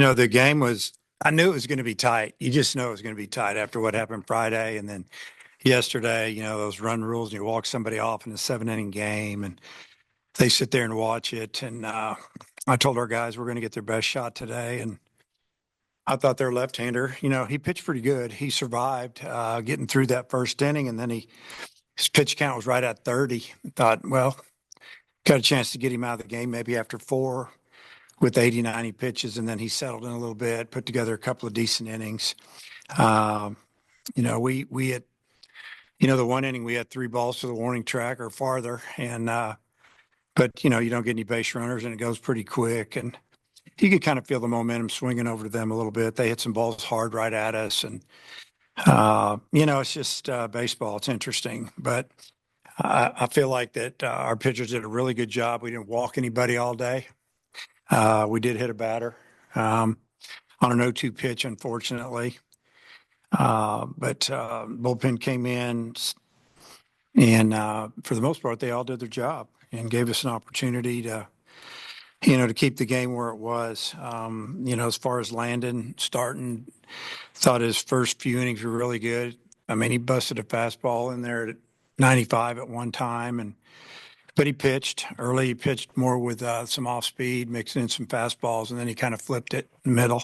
The game was, I knew it was going to be tight. You just know it was going to be tight after what happened Friday. And then yesterday, those run rules, and you walk somebody off in a 7 inning game and they sit there and watch it. And I told our guys we're going to get their best shot today. And I thought their left-hander, he pitched pretty good. He survived getting through that first inning. And then his pitch count was right at 30. I thought, well, got a chance to get him out of the game maybe after four with 80, 90 pitches, and then he settled in a little bit, put together a couple of decent innings. Um, we had, the 1 inning we had three balls to the warning track or farther, and but you don't get any base runners, and it goes pretty quick, and you could kind of feel the momentum swinging over to them a little bit. They hit some balls hard right at us, and it's just baseball. It's interesting, but I feel like that our pitchers did a really good job. We didn't walk anybody all day. We did hit a batter on an 0-2 pitch, unfortunately. But bullpen came in, and for the most part, they all did their job and gave us an opportunity to keep the game where it was. As far as Landon starting, thought his first few innings were really good. I mean, he busted a fastball in there at 95 at one time, but he pitched early. He pitched more with some off speed, mixing in some fastballs, and then he kind of flipped it middle.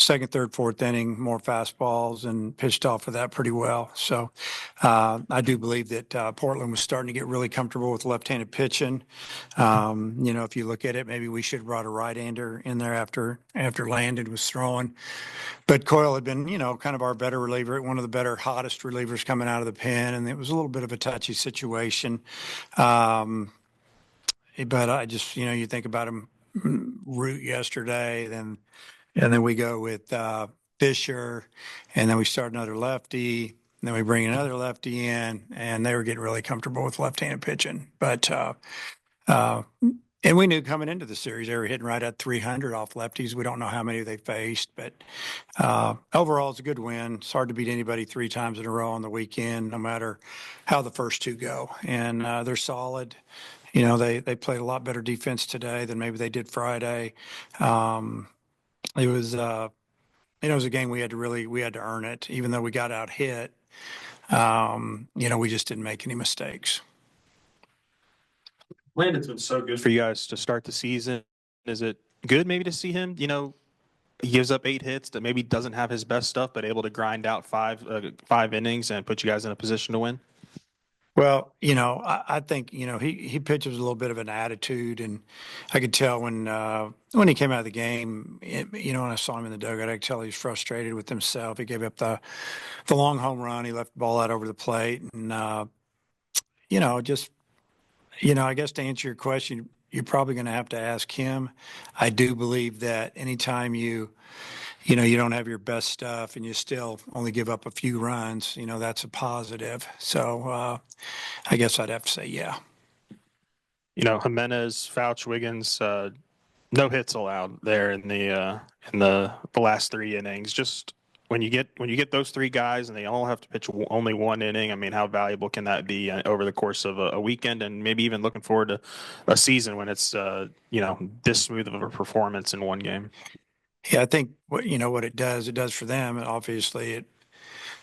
Second, third, fourth inning, more fastballs, and pitched off of that pretty well. So I do believe that Portland was starting to get really comfortable with left-handed pitching. If you look at it, maybe we should have brought a right-hander in there after Landon was throwing. But Coyle had been, kind of our better reliever, one of the better, hottest relievers coming out of the pen, and it was a little bit of a touchy situation. But I just, you think about him Root yesterday, and then we go with Fisher, and then we start another lefty, and then we bring another lefty in, and they were getting really comfortable with left-handed pitching. But and we knew coming into the series they were hitting right at 300 off lefties. We don't know how many they faced, but overall it's a good win. It's hard to beat anybody 3 times in a row on the weekend, no matter how the first two go. And they're solid. They played a lot better defense today than maybe they did Friday. It was it was a game we had to earn it, even though we got out hit. We just didn't make any mistakes. Landon's been so good for you guys to start the season. Is it good maybe to see him, he gives up 8 hits that maybe doesn't have his best stuff, but able to grind out five innings and put you guys in a position to win? Well, I think, he pitches a little bit of an attitude, and I could tell when he came out of the game, when I saw him in the dugout, I could tell he was frustrated with himself. He gave up the long home run. He left the ball out over the plate, and I guess to answer your question, you're probably going to have to ask him. I do believe that anytime you don't have your best stuff and you still only give up a few runs, that's a positive. So I guess I'd have to say, yeah. Jimenez, Fouch, Wiggins, no hits allowed there in the last 3 innings. Just when you get those 3 guys and they all have to pitch only 1 inning, I mean, how valuable can that be over the course of a weekend, and maybe even looking forward to a season when it's this smooth of a performance in one game? Yeah, I think what it does for them. And obviously, it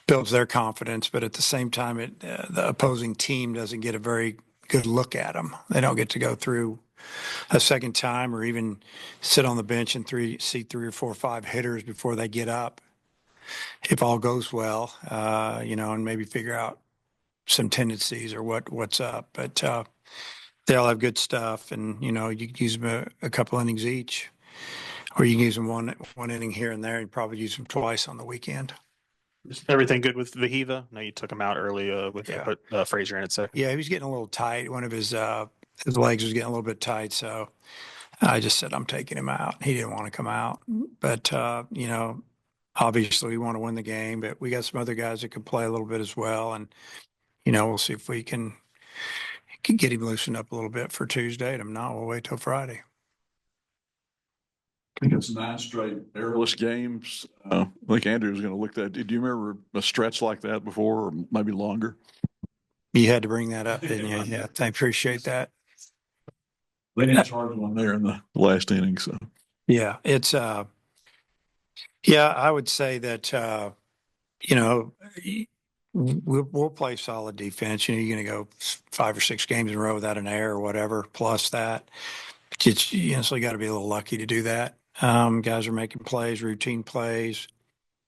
builds their confidence, but at the same time, the opposing team doesn't get a very good look at them. They don't get to go through a second time or even sit on the bench and see 3 or 4 or 5 hitters before they get up. If all goes well, and maybe figure out some tendencies or what's up. But they all have good stuff, and you can use them a couple innings each, or you can use them one inning here and there. You probably use them twice on the weekend. Everything good with Vahiva? No, you took him out early put Frazier in at second. Yeah, he was getting a little tight. One of his legs was getting a little bit tight, so I just said I'm taking him out. He didn't want to come out, but obviously we want to win the game, but we got some other guys that could play a little bit as well, and we'll see if we can get him loosened up a little bit for Tuesday. And if not, we'll wait till Friday. I think it's 9 straight errorless games. I think Andrew was going to look at that. Did you remember a stretch like that before, or maybe longer? You had to bring that up, didn't you? Yeah, I appreciate that. They didn't charge one there in the last inning, so yeah, it's Yeah, I would say that, you know, we'll play solid defense. You're going to go 5 or 6 games in a row without an error or whatever, plus that. So you got to be a little lucky to do that. Guys are making plays, routine plays.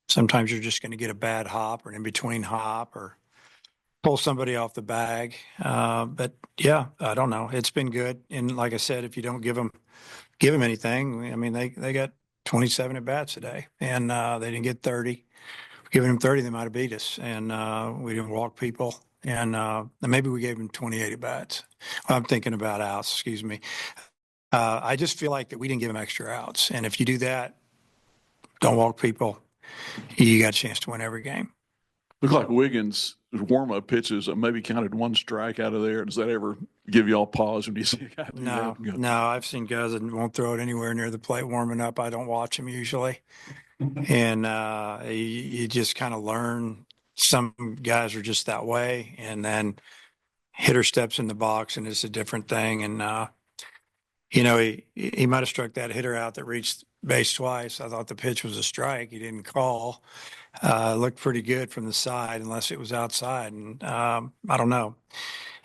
Sometimes you're just going to get a bad hop or an in between hop or pull somebody off the bag. But yeah, I don't know. It's been good. And like I said, if you don't give them anything, I mean, they got 27 at bats today and they didn't get 30. Giving them 30, they might have beat us. And we didn't walk people. And maybe we gave them 28 at bats. I'm thinking about outs, excuse me. I just feel like that we didn't give them extra outs. And if you do that, don't walk people, you got a chance to win every game. Looked like Wiggins' warm-up pitches maybe counted one strike out of there. Does that ever give you all pause when you see a guy do No, that? no, I've seen guys that won't throw it anywhere near the plate warming up. I don't watch them usually. And you just kind of learn some guys are just that way. And then hitter steps in the box and it's a different thing. And, he might have struck that hitter out that reached base twice. I thought the pitch was a strike. He didn't call. Looked pretty good from the side, unless it was outside. And I don't know.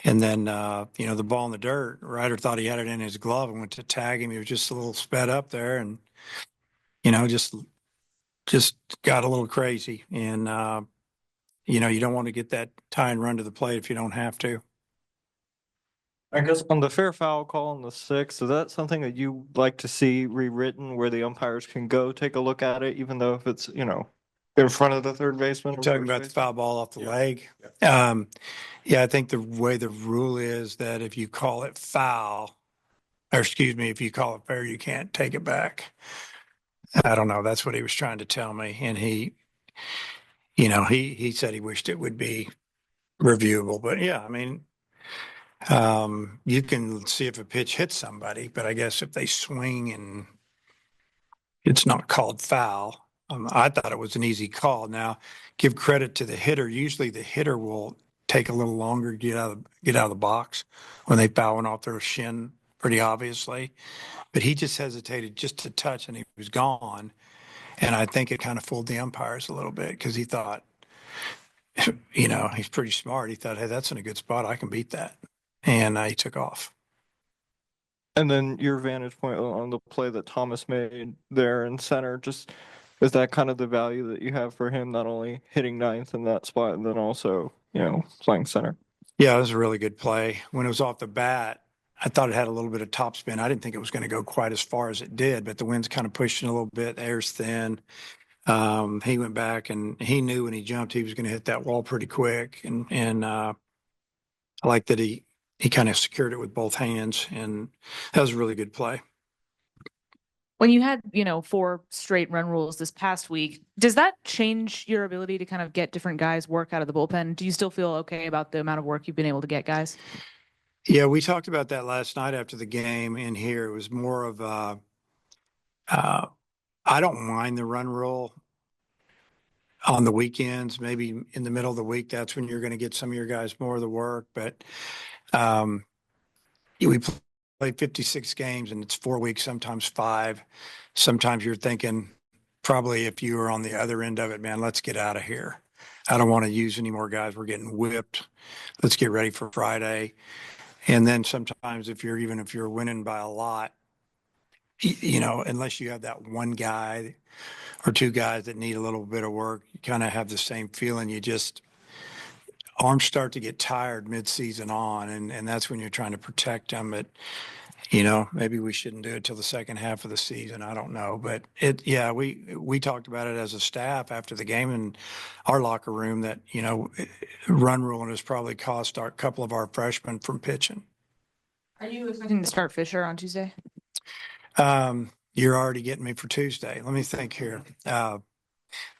And then, the ball in the dirt, Ryder thought he had it in his glove and went to tag him. He was just a little sped up there and, just got a little crazy. And, you don't want to get that tie and run to the plate if you don't have to. I guess on the fair foul call on the sixth, is that something that you like to see rewritten where the umpires can go take a look at it, even though if it's, in front of the third baseman? or Talking first about the baseman? foul ball off the Yeah. leg. I think the way the rule is that if you call it foul, or excuse me, if you call it fair, you can't take it back. I don't know. That's what he was trying to tell me. And he said he wished it would be reviewable. But yeah, I mean, you can see if a pitch hits somebody, but I guess if they swing and it's not called foul. I thought it was an easy call. Now, give credit to the hitter. Usually, the hitter will take a little longer to get out of the box when they fouling off their shin, pretty obviously. But he just hesitated just to touch, and he was gone. And I think it kind of fooled the umpires a little bit because he thought, he's pretty smart. He thought, hey, that's in a good spot. I can beat that, and he took off. And then your vantage point on the play that Thomas made there in center, just is that kind of the value that you have for him, not only hitting ninth in that spot, and then also, playing center? Yeah, it was a really good play. When it was off the bat, I thought it had a little bit of top spin. I didn't think it was going to go quite as far as it did, but the wind's kind of pushing a little bit. The air's thin. He went back and he knew when he jumped, he was going to hit that wall pretty quick. And I like that he kind of secured it with both hands. And that was a really good play. When you had, 4 straight run rules this past week, does that change your ability to kind of get different guys work out of the bullpen? Do you still feel okay about the amount of work you've been able to get guys? Yeah, we talked about that last night after the game in here. It was more of I don't mind the run rule on the weekends, maybe in the middle of the week. That's when you're going to get some of your guys more of the work. But we play 56 games and it's 4 weeks, sometimes 5. Sometimes you're thinking probably if you were on the other end of it, man, let's get out of here. I don't want to use any more guys. We're getting whipped. Let's get ready for Friday. And then sometimes if you're winning by a lot, unless you have that one guy or 2 guys that need a little bit of work, you kind of have the same feeling. Arms start to get tired mid-season on, and that's when you're trying to protect them. But, maybe we shouldn't do it till the second half of the season. I don't know. But we talked about it as a staff after the game in our locker room that, run rule has probably cost a couple of our freshmen from pitching. Are you expecting to start Fisher on Tuesday? You're already getting me for Tuesday. Let me think here.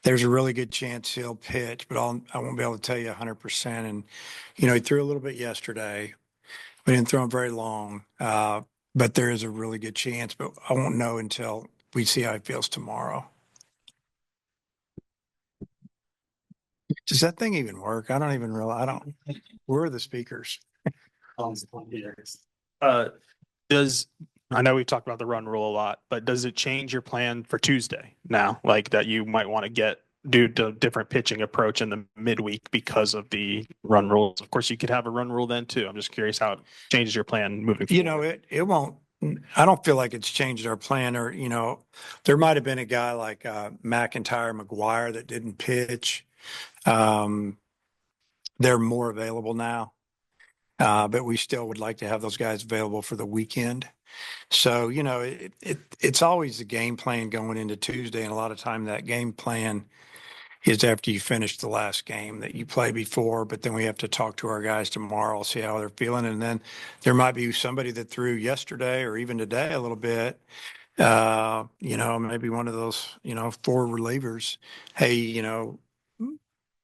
There's a really good chance he'll pitch, but I won't be able to tell you 100%. And, he threw a little bit yesterday. We didn't throw him very long, but there is a really good chance, but I won't know until we see how he feels tomorrow. Does that thing even work? I don't even realize. Where are the speakers? Does I know we've talked about the run rule a lot, but does it change your plan for Tuesday now? Like that you might want to get due to different pitching approach in the midweek because of the run rules. Of course, you could have a run rule then too. I'm just curious how it changes your plan moving You forward. know, it won't, I don't feel like it's changed our plan or, there might have been a guy like McIntyre, McGuire that didn't pitch. They're more available now. But we still would like to have those guys available for the weekend. So, it's always the game plan going into Tuesday. And a lot of time that game plan is after you finish the last game that you play before, but then we have to talk to our guys tomorrow, see how they're feeling. And then there might be somebody that threw yesterday or even today a little bit, maybe one of those, four relievers. Hey,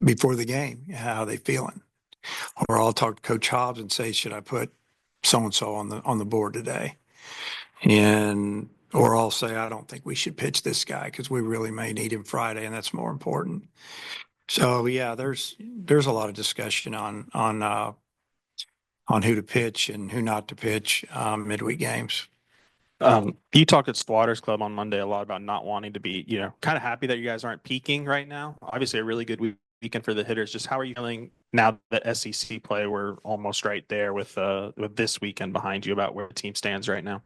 before the game, how are they feeling? Or I'll talk to Coach Hobbs and say, should I put so-and-so on the board today? Or I'll say, I don't think we should pitch this guy because we really may need him Friday, and that's more important. So yeah, there's a lot of discussion on who to pitch and who not to pitch midweek games. You talked at Squatters Club on Monday a lot about not wanting to be, kind of happy that you guys aren't peaking right now. Obviously, a really good weekend for the hitters. Just how are you feeling now that SEC play? We're almost right there with this weekend behind you about where the team stands right now.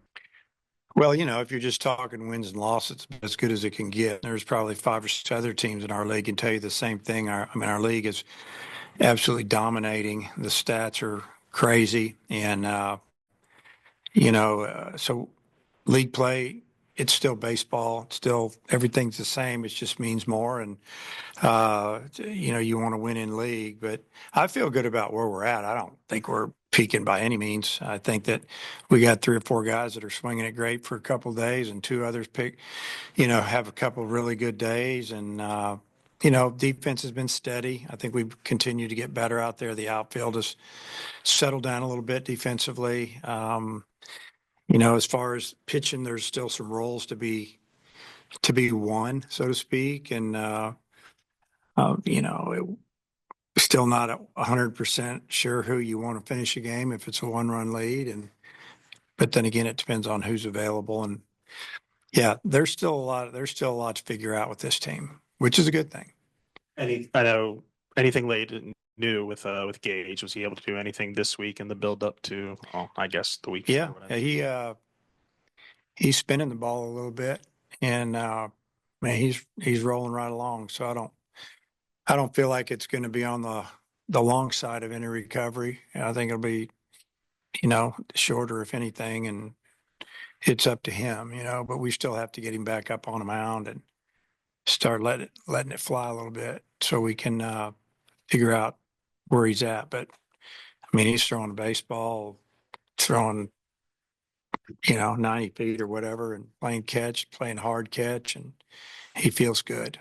Well, if you're just talking wins and losses, it's as good as it can get. There's probably 5 or 6 other teams in our league can tell you the same thing. Our league is absolutely dominating. The stats are crazy. And, so league play, it's still baseball. It's still everything's the same. It just means more. And, you want to win in league. But I feel good about where we're at. I don't think we're peaking by any means. I think that we got 3 or 4 guys that are swinging it great for a couple of days, and 2 others have a couple of really good days. And defense has been steady. I think we've continued to get better out there. The outfield has settled down a little bit defensively. As far as pitching, there's still some roles to be won, so to speak, and still not 100% sure who you want to finish a game if it's a 1-run lead. But then again, it depends on who's available. And yeah, there's still a lot to figure out with this team, which is a good thing. I know anything late new with Gage. Was he able to do anything this week in the build up to, I guess the week? Yeah, he's spinning the ball a little bit, and man, he's rolling right along. So I don't feel like it's going to be on the long side of any recovery. I think it'll be, shorter if anything, and it's up to him, but we still have to get him back up on the mound and start letting it fly a little bit so we can figure out where he's at. But I mean, he's throwing a baseball, throwing, 90 feet or whatever, and playing hard catch, and he feels good.